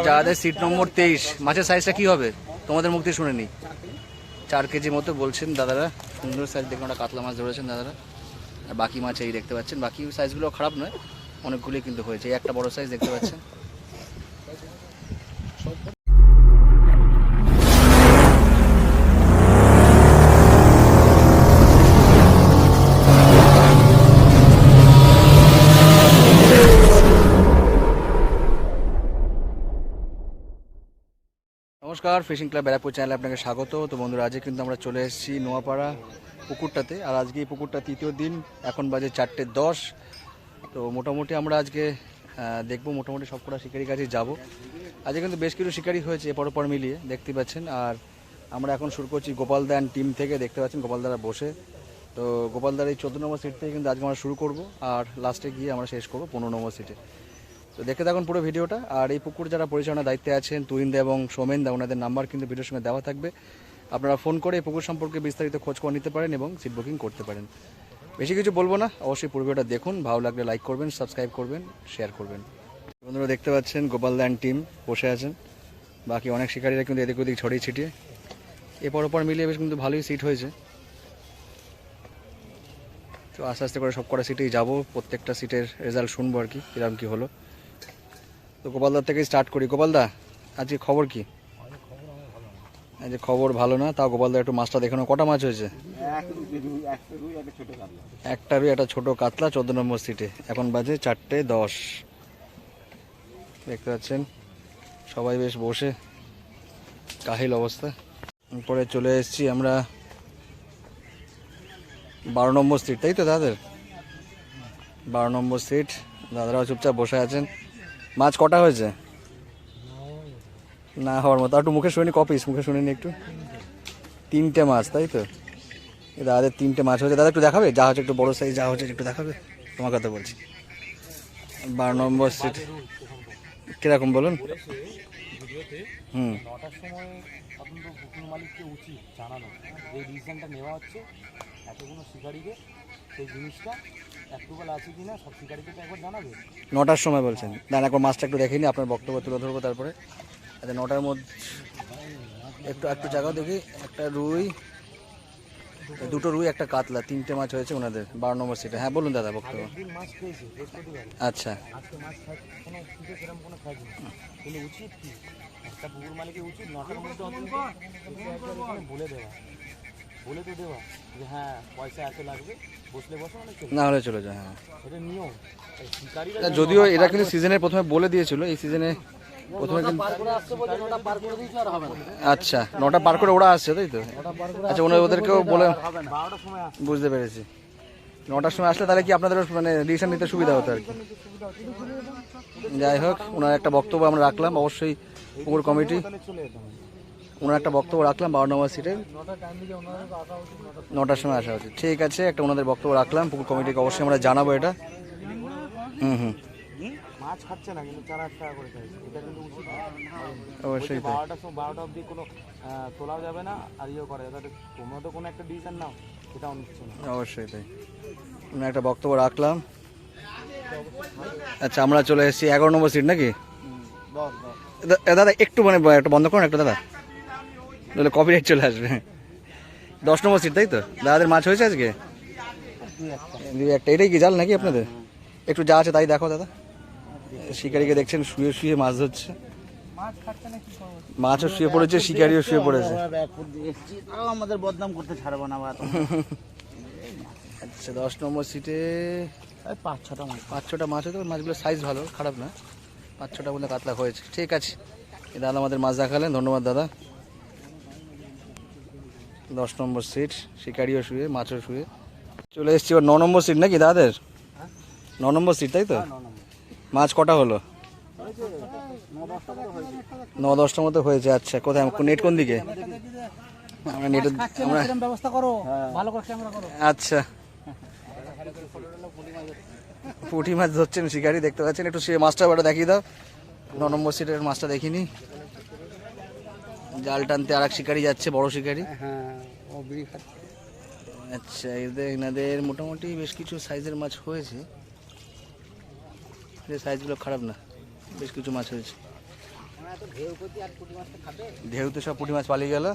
যাদের সিট নম্বর 23, মাছের সাইজটা কি হবে তোমাদের মুখ থেকে শুনে নিই। 4 কেজি মতো বলছেন দাদারা। সুন্দর সাইজ দেখুন, একটা কাতলা মাছ ধরেছেন দাদারা। আর বাকি মাছ এই দেখতে পাচ্ছেন, বাকি সাইজগুলো খারাপ নয়, অনেকগুলি কিন্তু হয়েছে। এই একটা বড় সাইজ দেখতে পাচ্ছেন। নমস্কার, ফিশিং ক্লাব ব্যারাকপুর চ্যানেলে আপনাকে স্বাগত। তো বন্ধুরা, আজকে কিন্তু আমরা চলে এসেছি নোয়াপাড়া পুকুরটাতে। আর আজকে এই পুকুরটা তৃতীয় দিন, এখন বাজে 4:10। তো মোটামুটি আমরা আজকে দেখবো, মোটামুটি সবকটা শিকারি কাছে যাব। আজকে কিন্তু বেশ কিছু শিকারি হয়েছে পরপর মিলিয়ে, দেখতে পাচ্ছেন। আর আমরা এখন শুরু করছি গোপালদা অ্যান্ড টিম থেকে। দেখতে পাচ্ছেন গোপালদারা বসে। তো গোপালদার এই 14 নম্বর সিট থেকে কিন্তু আজকে আমরা শুরু করব, আর লাস্টে গিয়ে আমরা শেষ করবো 15 নম্বর সিটে। তো দেখতে থাকুন পুরো ভিডিওটা। আর এই পুকুর যারা পরিচালনার দায়িত্বে আছেন, তুরিন্দা এবং সোমেনদা, ওনাদের নাম্বার কিন্তু ভিডিওর সঙ্গে দেওয়া থাকবে। আপনারা ফোন করে এই পুকুর সম্পর্কে বিস্তারিত খোঁজ করে নিতে পারেন এবং সিট বুকিং করতে পারেন। বেশি কিছু বলবো না, অবশ্যই পুরো ভিডিওটা দেখুন। ভালো লাগলে লাইক করবেন, সাবস্ক্রাইব করবেন, শেয়ার করবেন। বন্ধুরা দেখতে পাচ্ছেন গোপালদা অ্যান্ড টিম বসে আছেন। বাকি অনেক শিকারীরা কিন্তু এদিক ওদিক ছড়িয়ে ছিটিয়ে। এরপর ওপর মিলিয়ে বেশ কিন্তু ভালোই সিট হয়েছে। তো আস্তে আস্তে করে সব কটা সিটেই যাবো, প্রত্যেকটা সিটের রেজাল্ট শুনবো আর কি, কিরকম কী হলো। তো গোপালদার থেকে স্টার্ট করি। গোপালদা, আজকে খবর কি? আজকে খবর ভালো না, তাও গোপালদা একটু মাছটা দেখানো। কটা মাছ হয়েছে? একটা রুই, একটা ছোট কাতলা 14 নম্বর সিটে। এখন বাজে 4:10। দেখতে পাচ্ছেন সবাই বেশ বসে, কাহিল অবস্থা। পরে চলে এসেছি আমরা 12 নম্বর সিট, তাই তো দাদাদের? 12 নম্বর সিট, দাদারাও চুপচাপ বসে আছেন। মাছ কটা হয়েছে? না হওয়ার মতো। একটু মুখে শুনিনি, কপিস মুখে শুনিনি একটু। 3টে মাছ, তাই তো? দাদাদের 3টে মাছ হয়েছে। দাদা একটু দেখাবে, যা হচ্ছে একটু বড় সাইজ, যা হচ্ছে একটু দেখাবে। তোমার কথা বলছি। 12 নম্বর সিট কিরকম বলুন? হুম, 9টার সময় তদন্ত বুকিং মালিককে উচিত জানানো, এই ডিসিশনটা নেওয়া হচ্ছে এতগুলো শিকারিকে, সেই জিনিসটা অ্যাপ্রুভাল আছে কি না সব শিকারিকে তো একবার জানাবে। 9টার সময় বলছেন? দাদা একবার মাছটা একটু দেখিনি, আপনার বক্তব্য তুলে ধরবো তারপরে। আচ্ছা, 9টার মধ্যে একটু একটু জায়গাও দেখি। একটা রুই, দুটো রুই, একটা কাতলা, 3টে মাছ হয়েছে ওনাদের 12 নম্বর সিটে। হ্যাঁ বলুন দাদা, বক্তব্য। দিন মাছ খেয়েছে বৃহস্পতিবার, আচ্ছা, আজকে মাছ কোনো কিছু সেরকম কোনো খাইনি, কিন্তু উচিত কি একটা পুকুর মালিকের উচিত 9টার মধ্যে অন্তত এখানে বলে দেওয়া, বলে তো দেওয়া যে হ্যাঁ পয়সা এত লাগবে, বসলে বসে মানে না হলে চলে যায়। হ্যাঁ, এটা নিয়ম। শিকারিরা যদিও এরা কিন্তু সিজনের প্রথমে বলে দিয়েছিল, এই সিজনে প্রথমে কিন্তু। আচ্ছা, 9টা পার করে ওরা আসছে, তাই তো? আচ্ছা, ওদেরকেও বলে 12টার সময় আসে। বুঝতে পেরেছি। 9টার সময় আসলে তাহলে কি আপনাদের মানে ডিসিশন নিতে সুবিধা হতো আর কি। যাই হোক, ওনার একটা বক্তব্য আমরা রাখলাম, অবশ্যই পুকুর কমিটি ওনার একটা বক্তব্য রাখলাম 12 নম্বর সিটে 9টার সময় আসা উচিত। ঠিক আছে, একটা ওনাদের বক্তব্য রাখলাম, পুকুর কমিটিকে অবশ্যই আমরা জানাবো এটা। হুম, মাছ খাচ্ছে না কিন্তু 4 টাকা করে চাইছে, এটা কিন্তু উচিত না। অবশ্যই তাই। 12টা অবধি কোনো তোলাও যাবে না, আর ইয়েও করা যাবে। তোমরা তো কোনো একটা ডিসিশন নাও, সেটাও নিচ্ছে না। অবশ্যই তাই, ওনার একটা বক্তব্য রাখলাম। আচ্ছা, আমরা চলে এসেছি 11 নম্বর সিট নাকি? দাদা একটু মানে একটু বন্ধ করুন একটা দাদা, তাহলে কপিরাইট চলে আসবে। 10 নম্বর সিট, তাই তো? দাদাদের মাছ হয়েছে আজকে? 2-1। এটাই কি জাল নাকি আপনাদের? একটু যা আছে তাই দেখো দাদা। শিকারিকে দেখছেন শুয়ে শুয়ে মাছ ধরছে। মাছও শুয়ে পড়েছে, শিকারিও শুয়ে পড়েছে। আমাদের বদনাম করতে ছাড়বো না। আচ্ছা, 10 নম্বর সিটে 5-6টা মাছ হয়েছে। মাছগুলোর সাইজ ভালো, খারাপ না। 5-6টা বলে কাতলা হয়েছে। ঠিক আছে, দাদা আমাদের মাছ দেখালেন, ধন্যবাদ দাদা। 10 নম্বর সিট, শিকারিও শুয়ে, মাছও শুয়ে। চলে এসেছি ওর 9 নম্বর সিট নাকি দাদাদের? 9 নম্বর সিট, তাই তো? মাছ কটা হলো? 9-10টার মতো হয়েছে। আচ্ছা, কোথায় নেট কোন দিকে? আমরা নেটের ব্যবস্থা করো, ভালো করে ক্যামেরা করো। আচ্ছা, পুঁটি মাছ ধরছেন শিকারি, দেখতে পাচ্ছেন। একটু সে মাছটা বাটা দেখিয়ে দাও। 9 নম্বর সিটের মাছটা দেখিনি। জাল টানতে আর এক শিকারি যাচ্ছে, বড় শিকারি। আচ্ছা, এনাদের মোটামুটি বেশ কিছু সাইজের মাছ হয়েছে, সাইজগুলো খারাপ না, বেশ কিছু মাছ হয়েছে। ঢেউতে সব পুঁটি মাছ পালিয়ে গেল।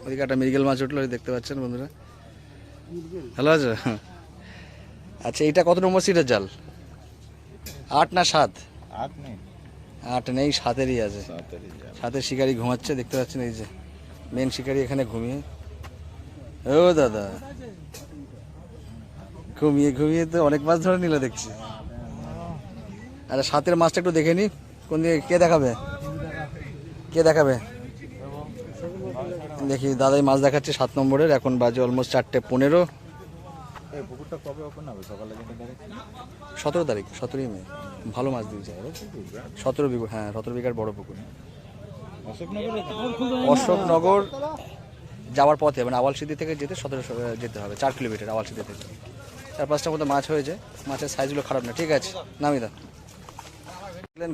ওইদিকে একটা মৃগেল মাছ উঠলো, ওই দেখতে পাচ্ছেন বন্ধুরা। ভালো আছে। আচ্ছা, এইটা কত নম্বর সিটের জাল? 8 না 7? 8 নেই, 7-এরই আছে। 7-এর শিকারি ঘুমাচ্ছে, দেখতে পাচ্ছেন এই যে মেন শিকারি এখানে ঘুমিয়ে। ও দাদা, ঘুমিয়ে ঘুমিয়ে তো অনেক মাছ ধরে নিল দেখছি। আচ্ছা, 7-এর মাছটা একটু দেখে নি, কোন দিকে কে দেখাবে? কে দেখাবে দেখি। দাদাই মাছ দেখাচ্ছে 7 নম্বরের। এখন বাজে অলমোস্ট 4:15। 17 তারিখ, 17ই মে। ভালো মাছ দিয়েছে। 17 বিঘা, হ্যাঁ 17 বিঘার বড় পুকুর। অশোকনগর যাওয়ার পথে, মানে আওয়ালসিদ্ধি থেকে যেতে 17 যেতে হবে, 4 কিলোমিটার আওয়ালসিদ্ধি থেকে। 4-5টার মতো মাছ হয়েছে। মাছের সাইজগুলো খারাপ না, ঠিক আছে। নামি দা।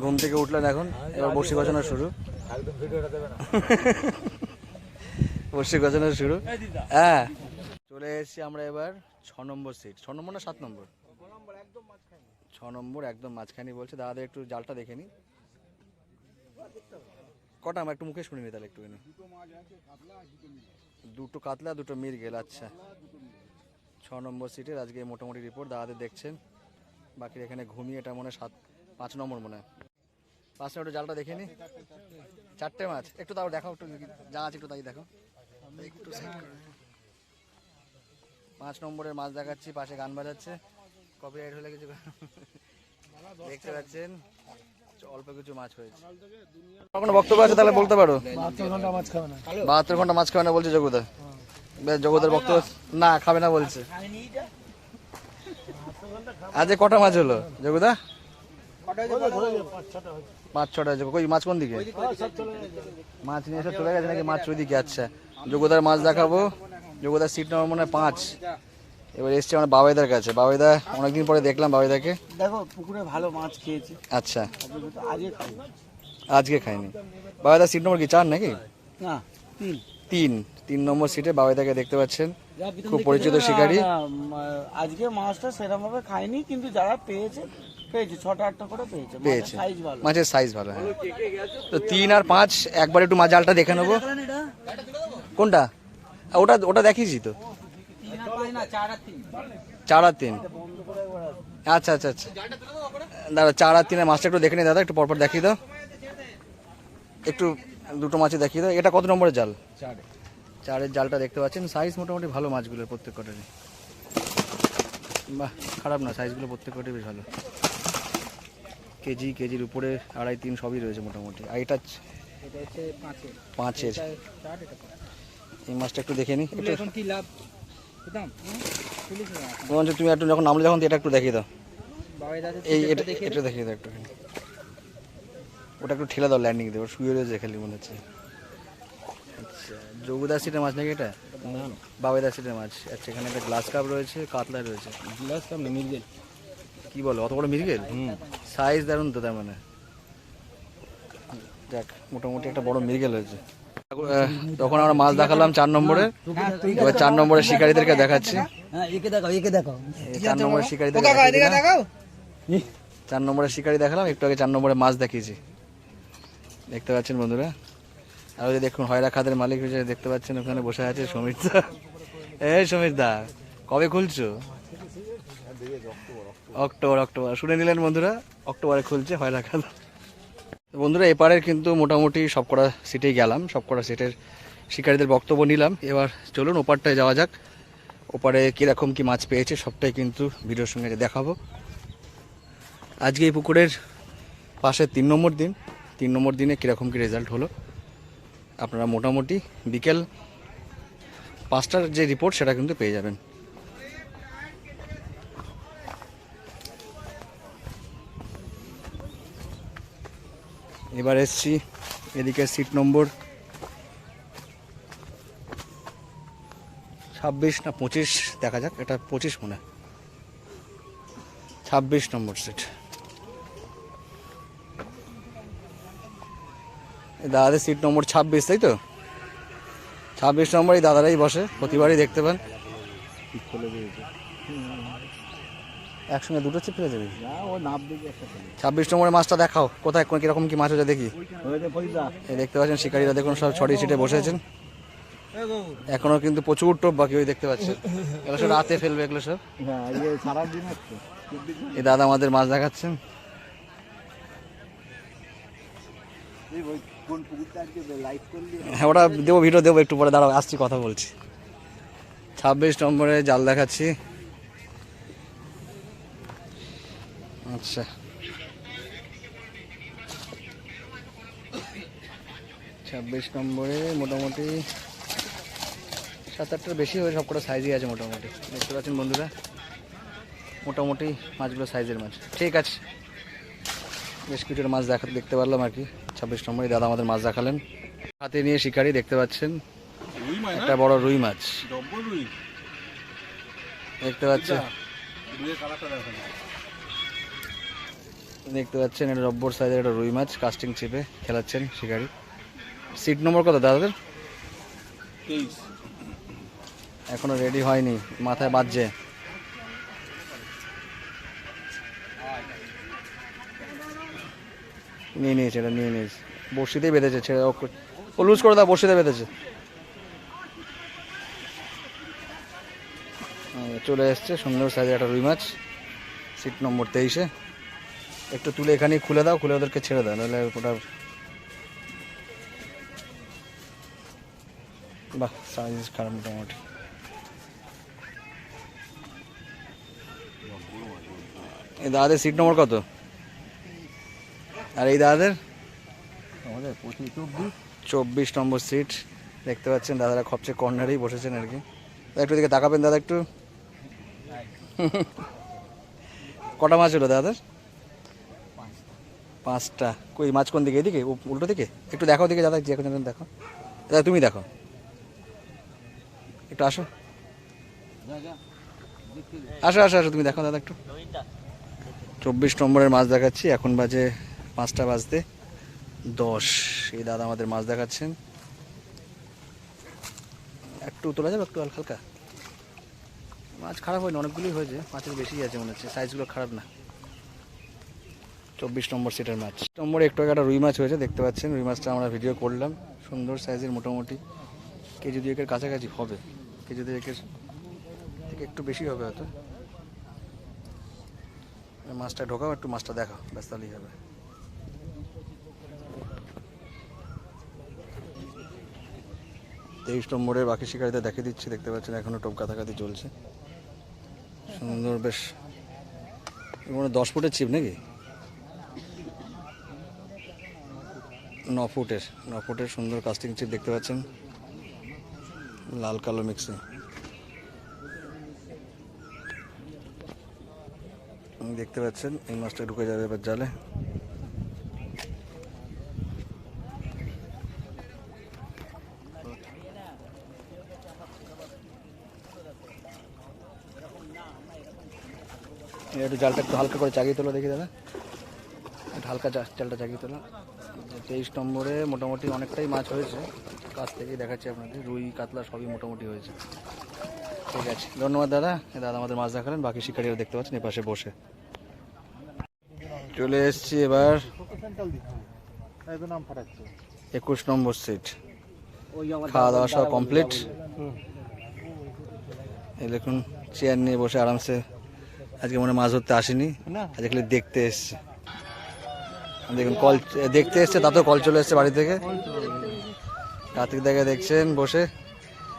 ঘুম থেকে উঠলেন এখন, এবার বড়শি গজানো শুরু। বড়শি গজানো শুরু। হ্যাঁ, চলে এসেছি আমরা এবার 6 নম্বর সিট। 6 নম্বর না 7 নম্বর? 6 নম্বর, একদম মাঝখানে বলছে। দাদা একটু জালটা দেখে নি। কটা? আমার একটু মুখে শুনিনি তাহলে একটুখানি। দুটো কাতলা, দুটো মৃগেল। আচ্ছা, 6 নম্বর সিটের আজকে মোটামুটি রিপোর্ট দাদাদের দেখছেন। বাকি এখানে ঘুমিয়ে, এটা মনে হয় 5 নম্বর মনে হয়। 5 নম্বর জালটা দেখে নি। 4টে মাছ একটু তাও দেখাও, একটু যা আছে একটু তাই দেখো একটু। 5 নম্বরের মাছ দেখাচ্ছি, পাশে গান বাজাচ্ছে, কপিরাইট হলে কিছু। দেখতে পাচ্ছেন অল্প কিছু মাছ হয়েছে। কোনো বক্তব্য আছে তাহলে বলতে পারো। 72 ঘন্টা মাছ খাবে না। 72 ঘন্টা মাছ খাবে না বলছে জগদা। বেশ, জগদার বক্তব্য না, খাবে না বলছে। আজকে কটা মাছ হলো জগদা? 5-6টা হয়েছে। কই মাছ কোন দিকে? মাছ নিয়ে এসে চলে গেছে নাকি মাছ ওইদিকে? আচ্ছা, জগদার মাছ দেখাবো। জগদার সিট নম্বর মনে হয় 5। এবার এসছে আমার বাবাইদার কাছে। বাবাইদা অনেকদিন পরে দেখলাম বাবাইদাকে। দেখো পুকুরে ভালো মাছ খেয়েছি। আচ্ছা, আজকে খাই আজকে খাইনি। বাবাইদার সিট নম্বর কি 4 নাকি? না, 3 নম্বর সিটে বাবাইদাকে দেখতে পাচ্ছেন, খুব পরিচিত শিকারী। আজকে মাছটা সেরকম ভাবে খাইনি, কিন্তু যারা পেয়েছে 6টা-8টা করে পেয়েছে। পেয়েছে, সাইজ ভালো। মাছের সাইজ ভালো। হ্যাঁ, তো 3 আর 5 একবার একটু মাছ জালটা দেখে নেবো। কোনটা? ওটা ওটা দেখিয়েছি তো। 4 আর 3। আচ্ছা আচ্ছা আচ্ছা, দাদা 4 আর 3-এর মাছটা একটু দেখে নিই দাদা, একটু পরপর দেখিয়ে দাও একটু। দুটো মাছই দেখিয়ে দাও। এটা কত নম্বরের জাল? 4-এর জালটা দেখতে পাচ্ছেন। সাইজ মোটামুটি ভালো মাছগুলোর, প্রত্যেক কটারই। বাহ, খারাপ না, সাইজগুলো প্রত্যেক কটাই বেশ ভালো। কেজির উপরে 2.5-3 সবই রয়েছে মোটামুটি। আর এটা 5-এর। এই মাছটা একটু দেখে নিই। এখন কি লাভ? তুমি একটু যখন নামলে, যখন এটা একটু দেখিয়ে দাও। এই এটা দেখিয়ে দাও একটুখানি। ওটা একটু ঠেলে দাও, ল্যান্ডিং দেবো। শুয়ে রয়েছে খালি মনে হচ্ছে। আচ্ছা, জগুদার সিটের মাছ নাকি এটা? বাবাইদার সিটের মাছ। আচ্ছা, এখানে একটা গ্লাস কাপ রয়েছে, কাতলা রয়েছে। গ্লাস কাপ না, মৃগেল। কি বলো, অত বড় মৃগেল? সাইজ দারুন তো, তার মানে। যাক, মোটামুটি একটা বড় মৃগেল হয়েছে। তখন আমরা মাছ দেখালাম 4 নম্বরে। এবার 4 নম্বরের শিকারীদেরকে দেখাচ্ছি। একে দেখাও। 4 নম্বরের শিকারীদেরকে দেখাও। 4 নম্বরের শিকারী দেখালাম, একটু আগে 4 নম্বরে মাছ দেখিয়েছি। দেখতে পাচ্ছেন বন্ধুরা। আর ওই যে দেখুন, হয়রা খাদের মালিক হিসেবে দেখতে পাচ্ছেন ওখানে বসে আছে সমীর দা। এই সমীর দা, কবে খুলছো? অক্টোবর। শুনে নিলেন বন্ধুরা, অক্টোবরে খুলছে হয়রা খাদ। বন্ধুরা, এপারের কিন্তু মোটামুটি সবকটা সিটেই গেলাম, সবকটা সিটের শিকারীদের বক্তব্য নিলাম। এবার চলুন ওপারটায় যাওয়া যাক। ওপারে কীরকম কি মাছ পেয়েছে সবটাই কিন্তু ভিডিওর সঙ্গে দেখাবো। আজকে এই পুকুরের পাশে 3 নম্বর দিন। 3 নম্বর দিনে কীরকম কি রেজাল্ট হলো আপনারা মোটামুটি বিকেল 5টার যে রিপোর্ট সেটা কিন্তু পেয়ে যাবেন। এবার এসছি এদিকে সিট নম্বর 26 না 25, দেখা যাক। এটা 25 মনে হয়। 26 নম্বর সিট। দাদাদের সিট নম্বর 26, তাই তো? 26 নম্বর এই দাদারাই বসে, প্রতিবারই দেখতে পান। একসঙ্গে দুটো চিপ ফেলে যাবি? না ও নাপ দেখি একটা ছেলে 26 নম্বরের মাছটা দেখাও, কোথায় কিরকম কি মাছ হচ্ছে দেখি। ওইটা পয়সা এই দেখতে পাচ্ছেন শিকারীরা দেখুন সব ছড়িয়ে ছিটে বসেছেন। এখনো কিন্তু প্রচুর টোপ বাকি, ওই দেখতে পাচ্ছেন। এগুলো সব রাতে ফেলবে এগুলো সব। হ্যাঁ ইয়ে সারাদিন আছে এই দাদা আমাদের মাছ দেখাচ্ছেন। এই ওই কোন পুকুরটা আজকে লাইভ করলি হ্যাঁ ওটা দেবো, ভিডিও দেবো, একটু পরে দাঁড়াও, আসছি, কথা বলছি। 26 নম্বরে জাল দেখাচ্ছি। আচ্ছা, 26 নম্বরে মোটামুটি 7-8টার বেশি হয়ে সবকটা সাইজই আছে মোটামুটি, দেখতে পাচ্ছেন বন্ধুরা। মোটামুটি মাছগুলো সাইজের মাছ। ঠিক আছে, বেশ কিছুটা মাছ দেখতে পারলাম আর কি। 26 নম্বরে দাদা আমাদের মাছ দেখালেন। হাতে নিয়ে শিকারি দেখতে পাচ্ছেন, একটা বড় রুই মাছ দেখতে পাচ্ছেন। দেখতে পাচ্ছেন এটা রব্বর সাইজের একটা রুই মাছ, কাস্টিং চিপে খেলাচ্ছেন শিকারি। সিট নম্বর কত দাদাদের? 23 এখনো রেডি হয়নি, মাথায় বাজছে। নিয়ে নিয়েছে, এটা নিয়ে নিয়েছে, বড়শিতেই বেঁধেছে, ছেড়ে ও লুজ করে দাও, বড়শিতে বেঁধেছে। চলে এসছে সুন্দর সাইজের একটা রুই মাছ, সিট নম্বর 23-এ। একটু তুলে এখানেই খুলে দাও, খুলে ওদেরকে ছেড়ে দাও, নাহলে ওটা বাহ সাইজ খারাপ মোটামুটি। এই দাদাদের সিট নম্বর কত? আর এই দাদাদের? আমাদের 24 নম্বর সিট। দেখতে পাচ্ছেন দাদারা খপচে কর্নারেই বসেছেন আর কি। একটু দিকে তাকাবেন দাদা একটু। কটা মাছ হলো দাদাদের? 5টা। কই মাছ কোন দিকে? এদিকে উল্টো দিকে? একটু দেখো দিকে দাদা, যে এখন দেখো দাদা, তুমি দেখো একটু, আসো আসো আসো আসো, তুমি দেখো দাদা একটু। 24 নম্বরের মাছ দেখাচ্ছি, এখন বাজে 5টা বাজতে 10। এই দাদা আমাদের মাছ দেখাচ্ছেন। একটু তোলা যাবে, একটু হালকা হালকা। মাছ খারাপ হয়নি, অনেকগুলোই হয়েছে, মাছের বেশি আছে মনে হচ্ছে, সাইজগুলো খারাপ না। 24 নম্বর সিটের মাছ। নম্বরে একটু একটা রুই মাছ হয়েছে, দেখতে পাচ্ছেন। রুই মাছটা আমরা ভিডিও করলাম, সুন্দর সাইজের, মোটামুটি কেজি 2-এর কাছাকাছি হবে, কেজি 2-এর থেকে একটু বেশি হবে হয়তো। মাছটা ঢোকাও, একটু মাছটা দেখাও, ব্যাস তাহলেই হবে। তেইশ নম্বরের বাকি শিকারিতে দেখিয়ে দিচ্ছি, দেখতে পাচ্ছেন এখনো টোপ কাছাকাছি চলছে, সুন্দর বেশ। 10 ফুটের ছিপ নাকি? 9 ফুটের সুন্দর কাস্টিং ছিপ দেখতে পাচ্ছেন, লাল কালো মিক্সে। দেখতে পাচ্ছেন এই মাছটা ঢুকে যাবে এবার জালে। একটু জালটা একটু হালকা করে চাগিয়ে তোলো দেখি দাদা, একটু হালকা জালটা চাগিয়ে তোলো। 23 নম্বরে মোটামুটি অনেকটাই মাছ হয়েছে, কাছ থেকেই দেখাচ্ছি আপনাদের, রুই কাতলা সবই মোটামুটি হয়েছে। ঠিক আছে, ধন্যবাদ দাদা। দাদা আমাদের মাছ দেখালেন, বাকি শিকারিও দেখতে পাচ্ছেন এপাশে বসে। চলে এসছি এবার 21 নম্বর সিট, খাওয়া দাওয়া সব কমপ্লিট। এই দেখুন চেয়ার নিয়ে বসে আরামসে, আজকে মনে মাছ ধরতে আসেনি, আজকে খালি দেখতে এসছে। দেখুন কল দেখতে এসছে, তাতেও কল চলে এসছে বাড়ি থেকে, কার্তিক দাকে দেখছেন বসে।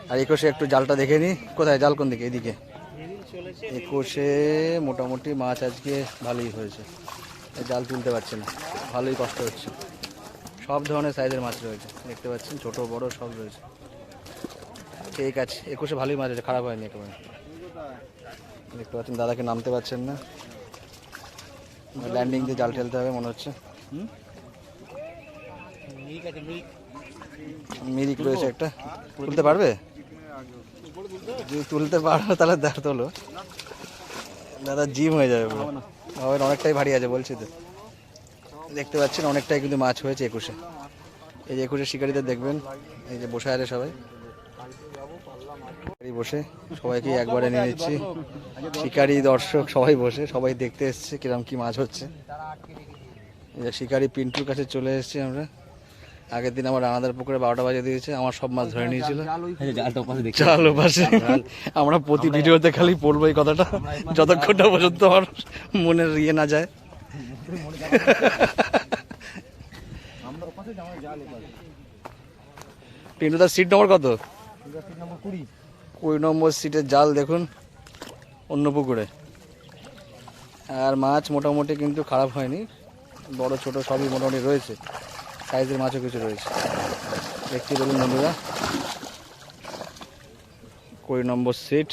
আর 21-এ একটু জালটা দেখে নি, কোথায় জাল কোন দিকে? এদিকে 21-এ মোটামুটি মাছ আজকে ভালোই হয়েছে, জাল তুলতে পারছে না, ভালোই কষ্ট হচ্ছে। সব ধরনের সাইজের মাছ রয়েছে, দেখতে পাচ্ছেন, ছোট বড় সব রয়েছে। ঠিক আছে, 21-এ ভালোই মাছ হয়েছে, খারাপ হয়নি একেবারে। দেখতে পাচ্ছেন দাদাকে নামতে পারছেন না, ল্যান্ডিং দিয়ে জাল ঠেলতে হবে মনে হচ্ছে। মিরিক রয়েছে একটা, তুলতে পারবে? যদি তুলতে পারো তাহলে দেখ, তোলো দাদা, জিম হয়ে যাবে পুরো, অনেকটাই ভারী আছে বলছি তো। দেখতে পাচ্ছেন অনেকটাই কিন্তু মাছ হয়েছে 21-এ। এই যে 21-এর শিকারিদের দেখবেন, এই যে বসে আছে সবাই, শিকারি বসে সবাইকে একবারে নিয়ে নিচ্ছি, শিকারি দর্শক সবাই বসে, সবাই দেখতে এসছে কিরম কি মাছ হচ্ছে। এই যে শিকারি পিন্টুর কাছে চলে এসেছি আমরা। আগের দিন আমার রানাদার পুকুরে 12টা বাজে দিয়েছে, আমার সব মাছ ধরে নিয়েছিল। চাল ওপাশে আমরা প্রতি ভিডিওতে খালি পড়বো এই কথাটা, যতক্ষণ না পর্যন্ত আমার মনের ইয়ে না যায়। পিন্টু তার সিট নম্বর কত? 20 নম্বর সিটের জাল দেখুন অন্য পুকুরে। আর মাছ মোটামুটি কিন্তু খারাপ হয়নি, বড় ছোট সবই মোটামুটি রয়েছে, সাইজের মাছও কিছু রয়েছে। দেখতে বলুন বন্ধুরা, 20 নম্বর সিট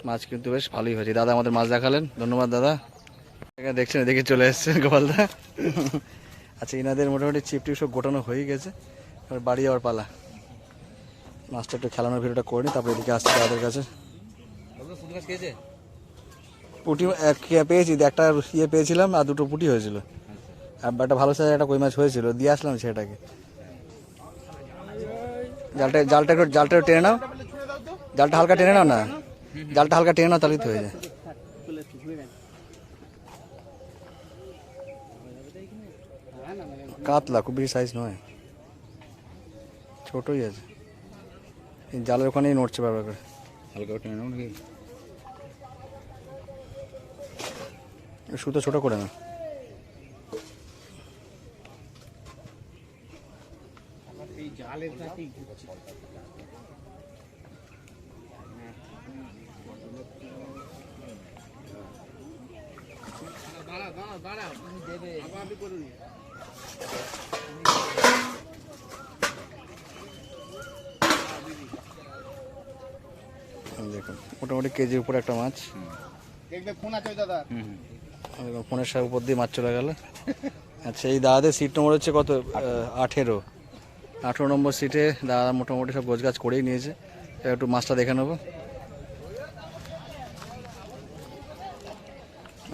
মাছ কিন্তু বেশ ভালোই হয়েছে। দাদা আমাদের মাছ দেখালেন, ধন্যবাদ দাদা। এখানে দেখছেন এদিকে চলে এসছে গোপালদা। আচ্ছা, এনাদের মোটামুটি চিপটি সব গোটানো হয়ে গেছে, এবার বাড়ি যাওয়ার পালা। মাছটা একটু খেলানোর ভিডিওটা করে নি, তারপরে এদিকে আসছে তাদের কাছে। পুঁটি পেয়েছি, একটা ইয়ে পেয়েছিলাম আর 2টো পুঁটি হয়েছিল, আর একটা ভালো সাইজের একটা কই মাছ হয়েছিল, দিয়ে আসলাম সেটাকে। জালটা টেনে নাও, জালটা হালকা টেনে নাও না, জালটা হালকা টেনে নাও তাহলেই তো হয়ে যায়। কাতলা খুব বেশি সাইজ নয়, ছোটই আছে। জালের ওখানেই নড়ছে বারবার করে, হালকা টেনে নাও নাকি, সুতো ছোট করে না। দেখুন মোটামুটি কেজির উপরে একটা মাছ, ফোনের সাথে উপর দিয়ে মাছ চলে গেল। আচ্ছা, এই দাদাদের সিট নম্বর হচ্ছে কত? 18 নম্বর সিটে দাদা মোটামুটি সব গোছগাছ করেই নিয়েছে। একটু মাছটা দেখে নেবো।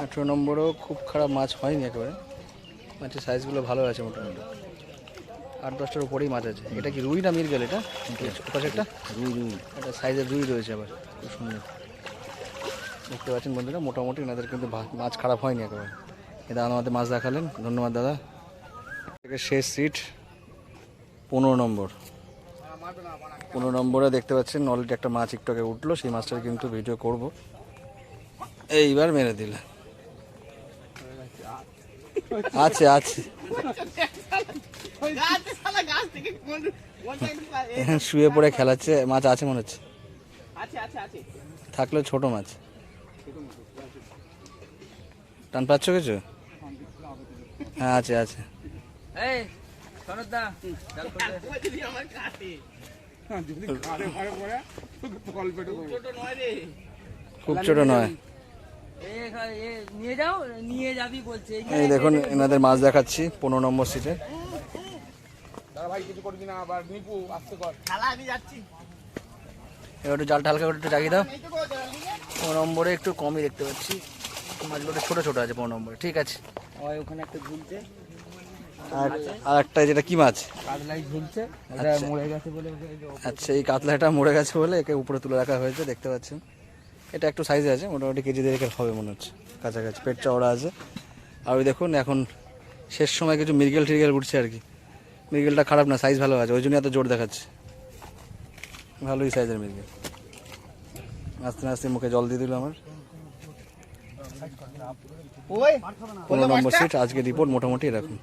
18 নম্বরও খুব খারাপ মাছ হয়নি একেবারে, মাছের সাইজগুলো ভালো আছে, মোটামুটি 8-10টার উপরেই মাছ আছে। এটা কি রুই না মৃগেল? এটা পাশে একটা রুই, একটা সাইজের রুই রয়েছে আবার, খুব সুন্দর দেখতে পাচ্ছেন বন্ধুরা। মোটামুটি এনাদের কিন্তু মাছ খারাপ হয়নি একেবারে। এই দাদা আমাদের মাছ দেখালেন, ধন্যবাদ দাদা। শেষ সিট 15 নম্বর। 15 নম্বরে দেখতে পাচ্ছেন অলরেডি একটা মাছ একটু আগে উঠলো, সেই মাছটার কিন্তু ভিডিও করব। এইবার মেরে দিলে আছে আছে, শুয়ে পড়ে খেলাচ্ছে, মাছ আছে মনে হচ্ছে, থাকলেও ছোট মাছ। টান পাচ্ছ কিছু? হ্যাঁ আছে আছে। খুব ছোট নয়। এই দেখুন এনাদের মাছ দেখাচ্ছি 15 নম্বর সিটে। এবার একটু জালটা হালকা করে একটু জাগিয়ে দাও। 15 নম্বরে একটু কমই দেখতে পাচ্ছি, মাছগুলো ছোট ছোট আছে 15 নম্বরে। ঠিক আছে, ওখানে একটা ঝুলছে, আর একটা যেটা কি মাছ? কাতলাই ঝুলছে, মরে গেছে বলে। আচ্ছা, এই কাতলাটা মরে গেছে বলে একে উপরে তুলে রাখা হয়েছে, দেখতে পাচ্ছেন। এটা একটু সাইজে আছে, মোটামুটি কেজি 1.5 হবে মনে হচ্ছে, কাছাকাছি, পেট চওড়া আছে। আর ওই দেখুন এখন শেষ সময় কিছু মৃগেল টিরগেল উঠছে আর কি। মৃগেলটা খারাপ না, সাইজ ভালো আছে, ওই জন্য এত জোর দেখাচ্ছে, ভালোই সাইজের মৃগেল। আস্তে আস্তে মুখে জল দিয়ে দিল আমার। 15 নম্বর সিট, আজকে রিপোর্ট মোটামুটি এরকম।